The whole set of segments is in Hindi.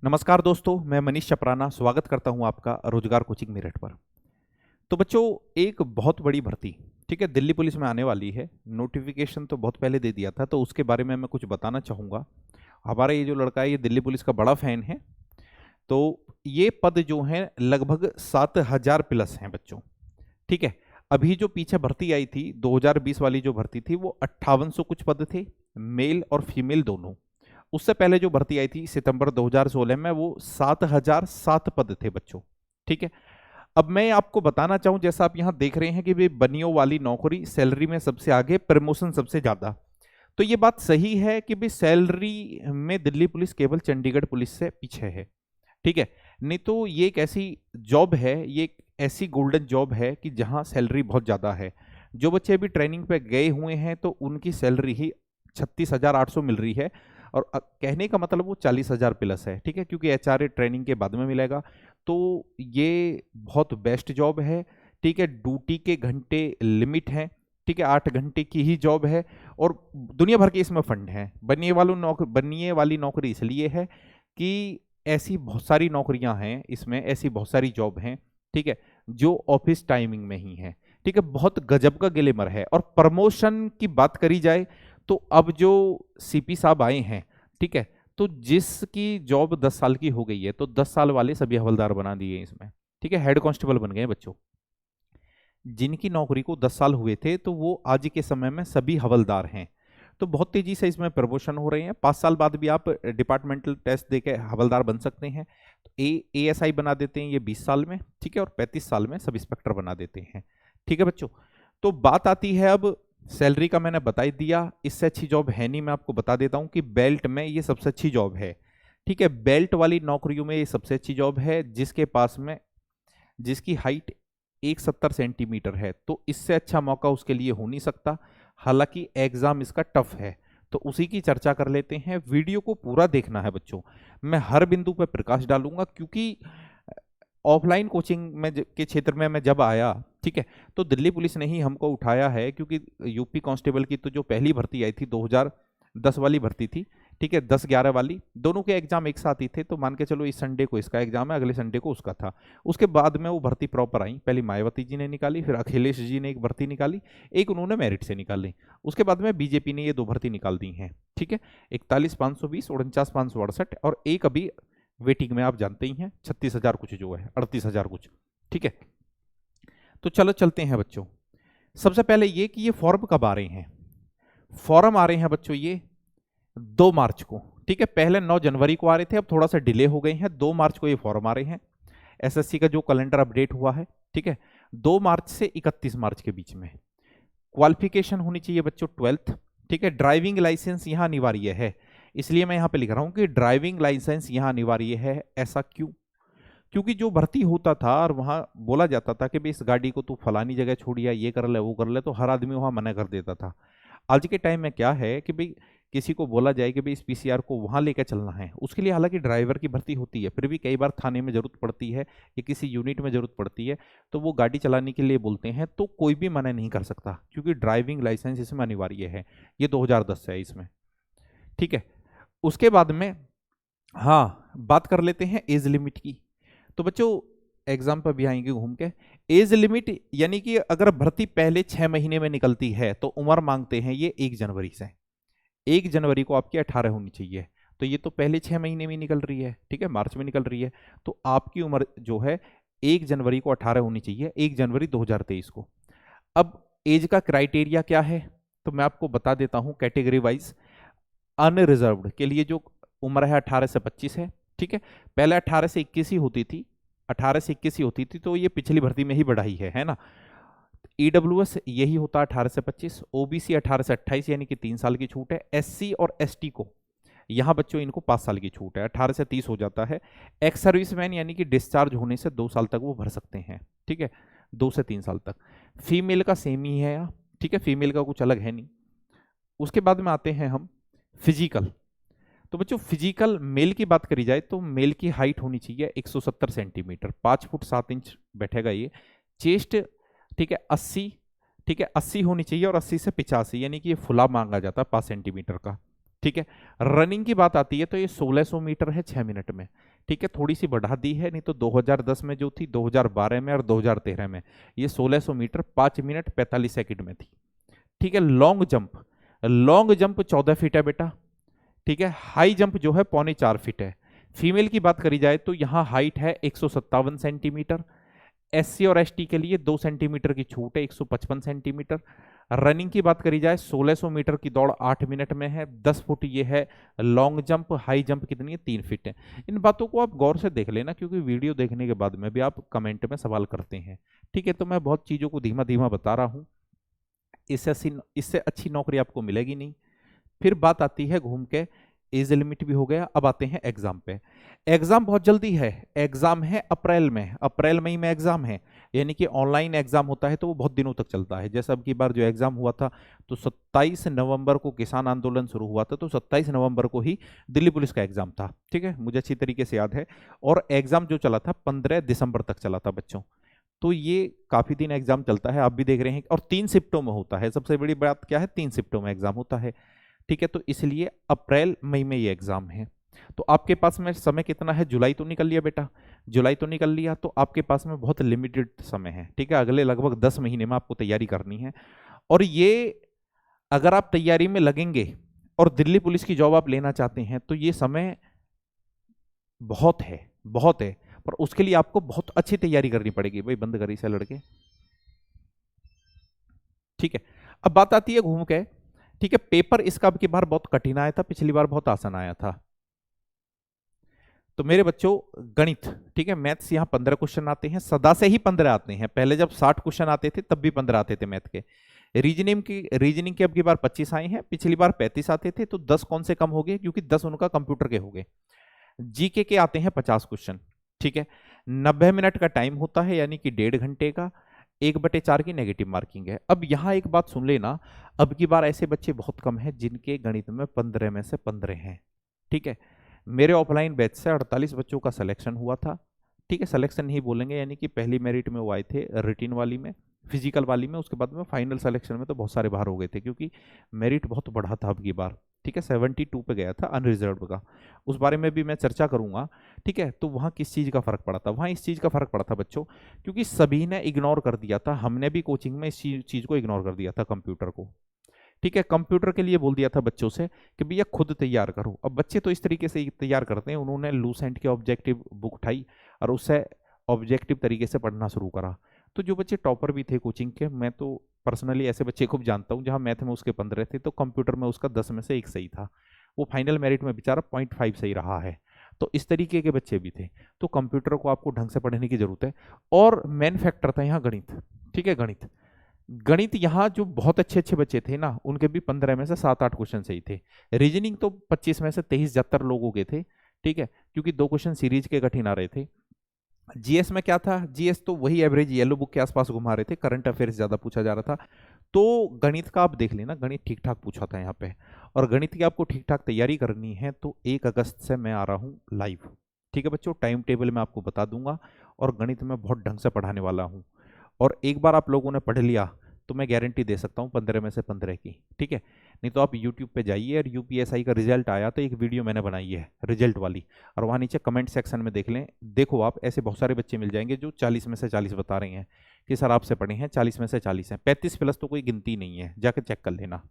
नमस्कार दोस्तों, मैं मनीष चपराना स्वागत करता हूं आपका रोजगार कोचिंग मेरठ पर। तो बच्चों, एक बहुत बड़ी भर्ती ठीक है दिल्ली पुलिस में आने वाली है। नोटिफिकेशन तो बहुत पहले दे दिया था, तो उसके बारे में मैं कुछ बताना चाहूँगा। हमारा ये जो लड़का है ये दिल्ली पुलिस का बड़ा फैन है। तो ये पद जो हैं लगभग 7,000 प्लस हैं बच्चों। ठीक है। अभी जो पीछे भर्ती आई थी 2020 वाली जो भर्ती थी वो 5800 कुछ पद थे, मेल और फीमेल दोनों। उससे पहले जो भर्ती आई थी सितंबर 2016 में वो 7,007 पद थे बच्चों। ठीक है। अब मैं आपको बताना चाहूं, जैसा आप यहां देख रहे हैं कि भाई बनियों वाली नौकरी सैलरी में सबसे आगे, प्रमोशन सबसे ज्यादा। तो ये बात सही है कि भाई सैलरी में दिल्ली पुलिस केवल चंडीगढ़ पुलिस से पीछे है। ठीक है। नहीं तो ये एक ऐसी जॉब है, ये एक ऐसी गोल्डन जॉब है कि जहां सैलरी बहुत ज्यादा है। जो बच्चे अभी ट्रेनिंग पे गए हुए हैं तो उनकी सैलरी ही 36,800 मिल रही है। और कहने का मतलब वो 40,000 प्लस है। ठीक है, क्योंकि एचआरए ट्रेनिंग के बाद में मिलेगा। तो ये बहुत बेस्ट जॉब है। ठीक है, ड्यूटी के घंटे लिमिट है। ठीक है, 8 घंटे की ही जॉब है। और दुनिया भर के इसमें फंड है। बनिए वाली नौकरी इसलिए है कि ऐसी बहुत सारी नौकरियां हैं इसमें, ऐसी बहुत सारी जॉब हैं। ठीक है, जो ऑफिस टाइमिंग में ही है। ठीक है, बहुत गजब का ग्लेमर है। और प्रमोशन की बात करी जाए तो अब जो सीपी साहब आए हैं, ठीक है, तो जिसकी जॉब 10 साल की हो गई है तो 10 साल वाले सभी हवलदार बना दिए इसमें। ठीक है, हेड कांस्टेबल बन गए बच्चों। जिनकी नौकरी को 10 साल हुए थे तो वो आज के समय में सभी हवलदार हैं। तो बहुत तेजी से इसमें प्रमोशन हो रहे हैं। 5 साल बाद भी आप डिपार्टमेंटल टेस्ट देके हवलदार बन सकते हैं। तो एएसआई बना देते हैं ये 20 साल में। ठीक है, और 35 साल में सब इंस्पेक्टर बना देते हैं। ठीक है बच्चों। तो बात आती है अब सैलरी का, मैंने बता ही दिया। इससे अच्छी जॉब है नहीं। मैं आपको बता देता हूं कि बेल्ट में ये सबसे अच्छी जॉब है। ठीक है, बेल्ट वाली नौकरियों में ये सबसे अच्छी जॉब है। जिसके पास में जिसकी हाइट 170 सेंटीमीटर है, तो इससे अच्छा मौका उसके लिए हो नहीं सकता। हालांकि एग्जाम इसका टफ है। तो उसी की चर्चा कर लेते हैं। वीडियो को पूरा देखना है बच्चों। मैं हर बिंदु पर प्रकाश डालूंगा, क्योंकि ऑफलाइन कोचिंग में के क्षेत्र में मैं जब आया, ठीक है, तो दिल्ली पुलिस ने ही हमको उठाया है। क्योंकि यूपी कांस्टेबल की तो जो पहली भर्ती आई थी 2010 वाली भर्ती थी। ठीक है, 10-11 वाली दोनों के एग्जाम एक साथ ही थे। तो मान के चलो इस संडे को इसका एग्जाम है, अगले संडे को उसका था। उसके बाद में वो भर्ती प्रॉपर आई। पहले मायावती जी ने निकाली, फिर अखिलेश जी ने एक भर्ती निकाली, एक उन्होंने मेरिट से निकाली। उसके बाद में बीजेपी ने ये 2 भर्ती निकाल दी हैं। ठीक है, 41,520, 49,568, और एक अभी वेटिंग में, आप जानते ही हैं 36,000 कुछ जो है, 38,000 कुछ। ठीक है, तो चलो चलते हैं बच्चों। सबसे पहले ये कि ये फॉर्म कब आ रहे हैं। फॉर्म आ रहे हैं बच्चों ये 2 मार्च को। ठीक है, पहले 9 जनवरी को आ रहे थे, अब थोड़ा सा डिले हो गए हैं। 2 मार्च को ये फॉर्म आ रहे हैं। एसएससी का जो कैलेंडर अपडेट हुआ है, ठीक है, 2 मार्च से 31 मार्च के बीच में। क्वालिफिकेशन होनी चाहिए बच्चों 12th। ठीक है, ड्राइविंग लाइसेंस यहां अनिवार्य है। इसलिए मैं यहां पे लिख रहा हूं कि ड्राइविंग लाइसेंस यहां अनिवार्य है। ऐसा क्यों? क्योंकि जो भर्ती होता था और वहां बोला जाता था कि भाई इस गाड़ी को तू फलानी जगह छोड़, या ये कर ले वो कर ले, तो हर आदमी वहां मना कर देता था। आज के टाइम में क्या है कि भाई किसी को बोला जाए कि भाई इस पीसीआर को वहां लेकर चलना है, उसके लिए हालांकि ड्राइवर की भर्ती होती है, फिर भी कई बार थाने में जरूरत पड़ती है या किसी यूनिट में जरूरत पड़ती है, तो वो गाड़ी चलाने के लिए बोलते हैं। तो कोई भी मना नहीं कर सकता, क्योंकि ड्राइविंग लाइसेंस इसमें अनिवार्य है। ये 2010 से है इसमें। ठीक है, उसके बाद में हाँ बात कर लेते हैं एज लिमिट की। तो बच्चों, एग्जाम पर भी आएंगे घूम के। एज लिमिट यानी कि अगर भर्ती पहले 6 महीने में निकलती है तो उम्र मांगते हैं ये 1 जनवरी से। 1 जनवरी को आपकी 18 होनी चाहिए। तो ये तो पहले 6 महीने में निकल रही है। ठीक है, मार्च में निकल रही है। तो आपकी उम्र जो है 1 जनवरी को 18 होनी चाहिए, 1 जनवरी 2023 को। अब एज का क्राइटेरिया क्या है, तो मैं आपको बता देता हूं कैटेगरी वाइज। अनरिजर्व्ड के लिए जो उम्र है 18 से 25 है। ठीक है, पहले 18 से 21 ही होती थी। 18 से 21 ही होती थी, तो ये पिछली भर्ती में ही बढ़ाई है ना। ईडब्ल्यूएस यही होता है 18 से 25। ओबीसी 18 से 28, यानी कि 3 साल की छूट है। एससी और एसटी को यहां बच्चों इनको 5 साल की छूट है, 18 से 30 हो जाता है। एक्स सर्विसमैन यानी कि डिस्चार्ज होने से 2 साल तक वो भर सकते हैं। ठीक है, 2 से 3 साल तक। फीमेल का सेम ही है यहाँ। ठीक है, फीमेल का कुछ अलग है नहीं। उसके बाद में आते हैं हम फिजिकल। तो बच्चों, फिजिकल मेल की बात करी जाए तो मेल की हाइट होनी चाहिए 170 सेंटीमीटर, 5 फुट 7 इंच बैठेगा ये। चेस्ट, ठीक है, 80। ठीक है, 80 होनी चाहिए, और 80 से 85, यानी कि ये फुला मांगा जाता है 5 सेंटीमीटर का। ठीक है। रनिंग की बात आती है तो ये 1600 मीटर है 6 मिनट में। ठीक है, थोड़ी सी बढ़ा दी है, नहीं तो 2010 में जो थी, 2012 में और 2013 में ये 1600 मीटर 5 मिनट 45 सेकंड में थी। ठीक है। लॉन्ग जंप 14 फीट है बेटा। ठीक है। हाई जंप जो है 3.25 फीट है। फीमेल की बात करी जाए तो यहाँ हाइट है 157 सेंटीमीटर। एससी और एसटी के लिए 2 सेंटीमीटर की छूट है, 155 सेंटीमीटर। रनिंग की बात करी जाए 1600 मीटर की दौड़ 8 मिनट में है, 10 फुट ये है लॉन्ग जंप। हाई जंप कितनी है? 3 फीट है। इन बातों को आप गौर से देख लेना, क्योंकि वीडियो देखने के बाद में भी आप कमेंट में सवाल करते हैं। ठीक है, तो मैं बहुत चीज़ों को धीमा धीमा बता रहा हूँ, इससे अच्छी नौकरी आपको मिलेगी नहीं। फिर बात आती है घूम के, एज लिमिट भी हो गया, अब आते हैं एग्जाम पे। एग्जाम बहुत जल्दी है, एग्जाम है अप्रैल में, अप्रैल मई में एग्जाम है। यानी कि ऑनलाइन एग्जाम होता है तो वो बहुत दिनों तक चलता है। जैसे अब की बार जो एग्जाम हुआ था तो 27 नवंबर को किसान आंदोलन शुरू हुआ था, तो 27 नवंबर को ही दिल्ली पुलिस का एग्जाम था। ठीक है, मुझे अच्छी तरीके से याद है। और एग्जाम जो चला था 15 दिसंबर तक चला था बच्चों। तो ये काफी दिन एग्जाम चलता है, आप भी देख रहे हैं। और 3 शिफ्टों में होता है, सबसे बड़ी बात क्या है, 3 शिफ्टों में एग्जाम होता है। ठीक है, तो इसलिए अप्रैल मई में ये एग्जाम है। तो आपके पास में समय कितना है? जुलाई तो निकल लिया बेटा, जुलाई तो निकल लिया, तो आपके पास में बहुत लिमिटेड समय है। ठीक है, अगले लगभग 10 महीने में आपको तैयारी करनी है। और ये अगर आप तैयारी में लगेंगे और दिल्ली पुलिस की जॉब आप लेना चाहते हैं तो ये समय बहुत है, बहुत है। पर उसके लिए आपको बहुत अच्छी तैयारी करनी पड़ेगी। भाई बंद करी से लड़के। ठीक है, अब बात आती है घूम के। ठीक है, पेपर इसका अब की बार बहुत कठिन आया था, पिछली बार बहुत आसान आया था। तो मेरे बच्चों गणित, ठीक है, मैथ्स यहाँ 15 क्वेश्चन आते हैं, सदा से ही 15 आते हैं। पहले जब 60 क्वेश्चन आते थे तब भी 15 आते थे मैथ के। रीजनिंग के अब की बार 25 आए हैं, पिछली बार 35 आते थे, तो 10 कौन से कम हो गए, क्योंकि 10 उनका कंप्यूटर के हो गए। जीके के आते हैं 50 क्वेश्चन। ठीक है, 90 मिनट का टाइम होता है, यानी कि 1.5 घंटे का। 1/4 की नेगेटिव मार्किंग है। अब यहाँ एक बात सुन लेना, अब की बार ऐसे बच्चे बहुत कम हैं जिनके गणित में 15 में से 15 हैं। ठीक है, मेरे ऑफलाइन बैच से 48 बच्चों का सिलेक्शन हुआ था। ठीक है, सिलेक्शन नहीं बोलेंगे, यानी कि पहली मेरिट में वो आए थे, रिटिन वाली में, फिजिकल वाली में। उसके बाद में फाइनल सिलेक्शन में तो बहुत सारे बाहर हो गए थे, क्योंकि मेरिट बहुत बढ़ा था अब की बार। ठीक है, 72 पे गया था अनरिजर्व का। उस बारे में भी मैं चर्चा करूंगा। ठीक है, तो वहाँ किस चीज़ का फर्क पड़ा था? वहाँ इस चीज़ का फर्क पड़ा था बच्चों, क्योंकि सभी ने इग्नोर कर दिया था, हमने भी कोचिंग में इस चीज़ को इग्नोर कर दिया था, कंप्यूटर को। ठीक है, कंप्यूटर के लिए बोल दिया था बच्चों से कि भैया खुद तैयार करो। अब बच्चे तो इस तरीके से तैयार करते हैं, उन्होंने लूसेंट के ऑब्जेक्टिव बुक उठाई और उससे ऑब्जेक्टिव तरीके से पढ़ना शुरू करा। तो जो बच्चे टॉपर भी थे कोचिंग के, मैं तो पर्सनली ऐसे बच्चे खूब जानता हूँ, जहाँ मैथ में उसके 15 थे तो कंप्यूटर में उसका 10 में से 1 सही था। वो फाइनल मेरिट में बेचारा 0.5 सही रहा है। तो इस तरीके के बच्चे भी थे। तो कंप्यूटर को आपको ढंग से पढ़ने की जरूरत है। और मेन फैक्टर था यहाँ गणित। ठीक है, गणित यहाँ जो बहुत अच्छे अच्छे बच्चे थे ना, उनके भी 15 में से 7-8 क्वेश्चन सही थे। रीजनिंग तो 25 में से 23-73 लोगों के थे। ठीक है, क्योंकि 2 क्वेश्चन सीरीज के कठिन आ रहे थे। जीएस में क्या था? जीएस तो वही एवरेज येलो बुक के आसपास घुमा रहे थे, करंट अफेयर्स ज्यादा पूछा जा रहा था। तो गणित का आप देख लेना, गणित ठीक ठाक पूछा था यहाँ पे। और गणित की आपको ठीक ठाक तैयारी करनी है तो 1 अगस्त से मैं आ रहा हूँ लाइव। ठीक है बच्चों, टाइम टेबल मैं आपको बता दूंगा और गणित में बहुत ढंग से पढ़ाने वाला हूँ। और एक बार आप लोगों ने पढ़ लिया तो मैं गारंटी दे सकता हूँ 15 में से 15 की। ठीक है, नहीं तो आप यूट्यूब पे जाइए और यूपीएसआई का रिजल्ट आया तो एक वीडियो मैंने बनाई है रिजल्ट वाली, और वहाँ नीचे कमेंट सेक्शन में देख लें। देखो आप, ऐसे बहुत सारे बच्चे मिल जाएंगे जो 40 में से 40 बता रहे हैं कि सर आपसे पढ़े हैं, 40 में से 40 हैं। 35 प्लस तो कोई गिनती नहीं है, जाकर चेक कर लेना।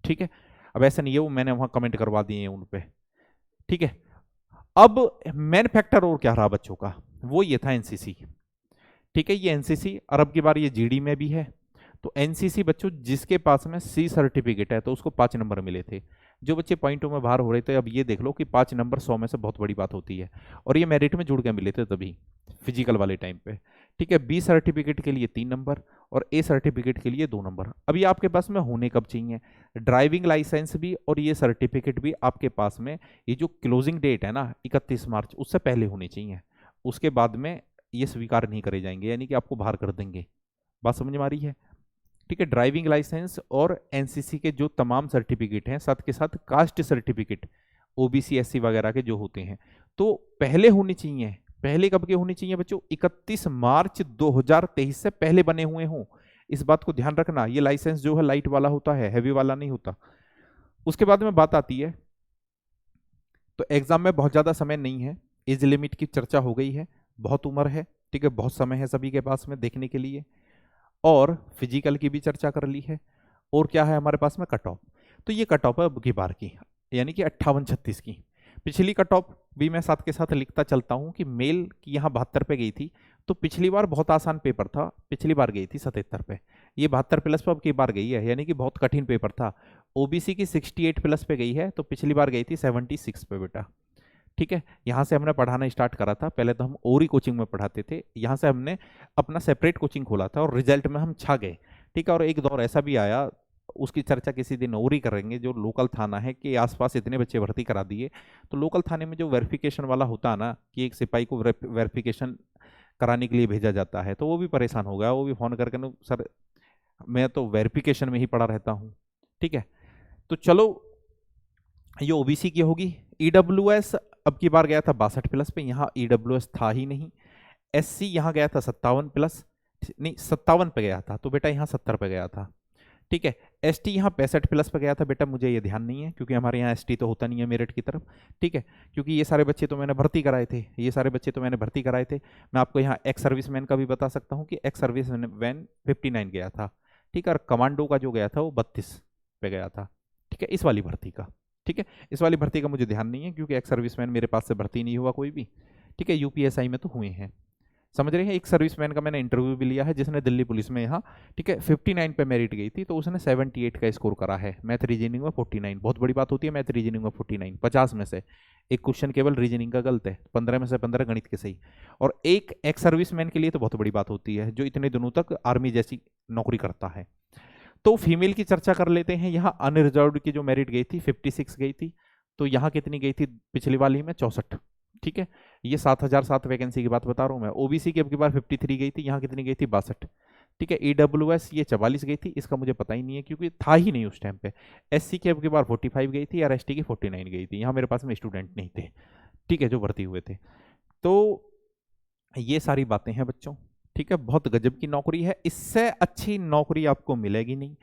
ठीक है, अब ऐसा नहीं है, वो मैंने वहाँ कमेंट करवा दिए हैं उन पर। ठीक है, अब मेन फैक्टर और क्या रहा बच्चों का, वो ये था एनसीसी। ठीक है, ये एनसीसी, और अब की बार ये जीडी में भी है। तो एनसीसी बच्चों जिसके पास में सी सर्टिफिकेट है तो उसको 5 नंबर मिले थे। जो बच्चे पॉइंटों में बाहर हो रहे थे, अब ये देख लो कि 5 नंबर 100 में से बहुत बड़ी बात होती है। और ये मेरिट में जुड़ के मिले थे तभी, फिजिकल वाले टाइम पे। ठीक है, बी सर्टिफिकेट के लिए 3 नंबर और ए सर्टिफिकेट के लिए 2 नंबर। अभी आपके पास में होने कब चाहिए? ड्राइविंग लाइसेंस भी और ये सर्टिफिकेट भी आपके पास में, ये जो क्लोजिंग डेट है ना 31 मार्च, उससे पहले होने चाहिए। उसके बाद में ये स्वीकार नहीं करे जाएंगे, यानी कि आपको बाहर कर देंगे। बात समझ में आ रही है? ठीक है, ड्राइविंग लाइसेंस और एनसीसी के जो तमाम सर्टिफिकेट हैं, साथ के साथ कास्ट सर्टिफिकेट ओबीसी एससी वगैरह के जो होते हैं, तो पहले होनी चाहिए। पहले कब के होनी चाहिए बच्चों? 31 मार्च 2023 से पहले बने हुए हों। इस बात को ध्यान रखना, ये लाइसेंस जो है लाइट वाला होता है, हैवी वाला नहीं होता। उसके बाद में बात आती है तो एग्जाम में बहुत ज़्यादा समय नहीं है, एज लिमिट की चर्चा हो गई है, बहुत उम्र है, ठीक है, बहुत समय है सभी के पास में देखने के लिए, और फिजिकल की भी चर्चा कर ली है, और क्या है हमारे पास में कट ऑफ। तो ये कट ऑफ है अब की बार की, यानी कि 58-36 की। पिछली कट ऑफ भी मैं साथ के साथ लिखता चलता हूँ कि मेल की यहाँ 72 पे गई थी, तो पिछली बार बहुत आसान पेपर था, पिछली बार गई थी 77 पे, ये 72 प्लस पे अब की बार गई है, यानी कि बहुत कठिन पेपर था। ओबीसी की 68 प्लस पे गई है, तो पिछली बार गई थी 76 पे बेटा, ठीक है। यहाँ से हमने पढ़ाना स्टार्ट करा था, पहले तो हम ओरी कोचिंग में पढ़ाते थे, यहाँ से हमने अपना सेपरेट कोचिंग खोला था और रिजल्ट में हम छा गए, ठीक है। और एक दौर ऐसा भी आया, उसकी चर्चा किसी दिन और ही करेंगे, जो लोकल थाना है कि आसपास इतने बच्चे भर्ती करा दिए। तो लोकल थाने में जो वेरिफिकेशन वाला होता है ना, कि एक सिपाही को वेरिफिकेशन कराने के लिए भेजा जाता है, तो वो भी परेशान हो गया, वो भी फोन करके ना, सर मैं तो वेरिफिकेशन में ही पड़ा रहता हूँ, ठीक है। तो चलो, ये ओबीसी की होगी। ईडब्ल्यूएस अब की बार गया था 62 प्लस पे, यहाँ ईडब्ल्यूएस था ही नहीं। एससी यहाँ गया था 57 प्लस, नहीं 57 पे गया था, तो बेटा यहाँ 70 पे गया था, ठीक है। एसटी यहाँ 65 प्लस पे गया था बेटा, मुझे ये ध्यान नहीं है क्योंकि हमारे यहाँ एसटी तो होता नहीं है मेरिट की तरफ, ठीक है। क्योंकि ये सारे बच्चे तो मैंने भर्ती कराए थे, ये सारे बच्चे तो मैंने भर्ती कराए थे। मैं आपको यहाँ एक्स सर्विसमैन का भी बता सकता हूँ कि एक्स सर्विसमैन 59 गया था, ठीक है। और कमांडो का जो गया था वो 32 पे गया था, ठीक है, इस वाली भर्ती का, ठीक है। इस वाली भर्ती का मुझे ध्यान नहीं है क्योंकि एक्स सर्विसमैन मेरे पास से भर्ती नहीं हुआ कोई भी, ठीक है। यूपीएसआई में तो हुए हैं, समझ रहे हैं। एक सर्विसमैन का मैंने इंटरव्यू भी लिया है जिसने दिल्ली पुलिस में यहाँ, ठीक है, 59 पे मेरिट गई थी, तो उसने 78 का स्कोर करा है। मैथ रीजनिंग में 49 बहुत बड़ी बात होती है, मैथ रीजनिंग में 49 50 में से एक क्वेश्चन केवल रीजनिंग का गलत है, 15 में से 15 गणित के सही। और एक एक्स सर्विसमैन के लिए तो बहुत बड़ी बात होती है, जो इतने दिनों तक आर्मी जैसी नौकरी करता है। तो फीमेल की चर्चा कर लेते हैं। यहाँ अनरिजर्व्ड की जो मेरिट गई थी 56 गई थी, तो यहाँ कितनी गई थी पिछली वाली में? 64, ठीक है। ये 7007 वैकेंसी की बात बता रहा हूँ मैं। ओबीसी की अब की बार 53 गई थी, यहाँ कितनी गई थी? 62, ठीक है। ईडब्ल्यूएस ये 44 गई थी, इसका मुझे पता ही नहीं है क्योंकि था ही नहीं उस टाइम पे। एससी की अब की बार 45 गई थी और एसटी की 49 गई थी। यहाँ मेरे पास में स्टूडेंट नहीं थे, ठीक है, जो भर्ती हुए थे। तो ये सारी बातें हैं बच्चों, ठीक है। बहुत गजब की नौकरी है, इससे अच्छी नौकरी आपको मिलेगी नहीं।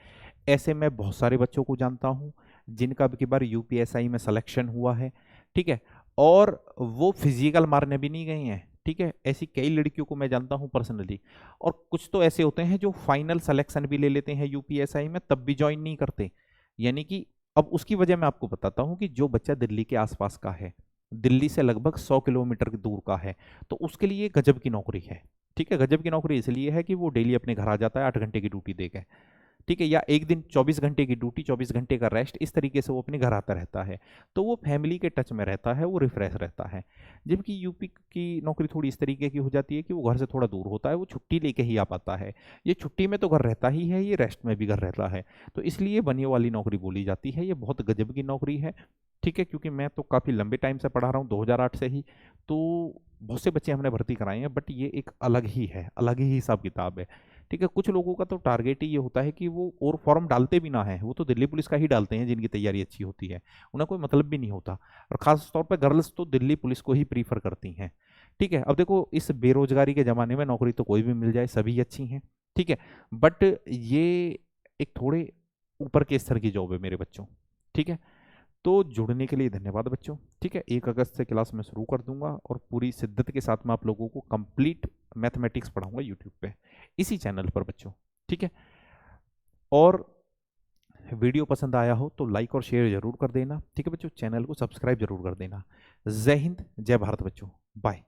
ऐसे मैं बहुत सारे बच्चों को जानता हूं जिनका अब की बार यूपीएसआई में सिलेक्शन हुआ है, ठीक है, और वो फिजिकल मारने भी नहीं गए हैं, ठीक है। ऐसी कई लड़कियों को मैं जानता हूं पर्सनली। और कुछ तो ऐसे होते हैं जो फाइनल सिलेक्शन भी ले लेते हैं यूपीएसआई में, तब भी ज्वाइन नहीं करते। यानी कि अब उसकी वजह मैं आपको बताता हूं कि जो बच्चा दिल्ली के आसपास का है, दिल्ली से लगभग 100 किलोमीटर दूर का है, तो उसके लिए गजब की नौकरी है, ठीक है। गजब की नौकरी इसलिए है कि वो डेली अपने घर आ जाता है 8 घंटे की ड्यूटी देकर, ठीक है, या एक दिन 24 घंटे की ड्यूटी 24 घंटे का रेस्ट, इस तरीके से वो अपने घर आता रहता है, तो वो फैमिली के टच में रहता है, वो रिफ्रेश रहता है। जबकि यूपी की नौकरी थोड़ी इस तरीके की हो जाती है कि वो घर से थोड़ा दूर होता है, वो छुट्टी लेके ही आ पाता है। ये छुट्टी में तो घर रहता ही है, ये रेस्ट में भी घर रहता है, तो इसलिए बनिए वाली नौकरी बोली जाती है। ये बहुत गजब की नौकरी है, ठीक है। क्योंकि मैं तो काफ़ी लंबे टाइम से पढ़ा रहा हूँ, 2008 से ही, तो बहुत से बच्चे हमने भर्ती कराए हैं, बट ये एक अलग ही है, अलग ही हिसाब किताब है, ठीक है। कुछ लोगों का तो टारगेट ही ये होता है कि वो और फॉर्म डालते भी ना है, वो तो दिल्ली पुलिस का ही डालते हैं जिनकी तैयारी अच्छी होती है, उन्हें कोई मतलब भी नहीं होता। और खास तौर पर गर्ल्स तो दिल्ली पुलिस को ही प्रीफर करती हैं, ठीक है। अब देखो, इस बेरोजगारी के ज़माने में नौकरी तो कोई भी मिल जाए, सभी अच्छी हैं, ठीक है। बट ये एक थोड़े ऊपर के स्तर की जॉब है मेरे बच्चों, ठीक है। तो जुड़ने के लिए धन्यवाद बच्चों, ठीक है। 1 अगस्त से क्लास में शुरू कर दूंगा और पूरी शिद्दत के साथ मैं आप लोगों को कंप्लीट मैथमेटिक्स पढ़ाऊंगा यूट्यूब पे, इसी चैनल पर बच्चों, ठीक है। और वीडियो पसंद आया हो तो लाइक और शेयर जरूर कर देना, ठीक है बच्चों। चैनल को सब्सक्राइब जरूर कर देना। जय हिंद, जय भारत बच्चों, बाय।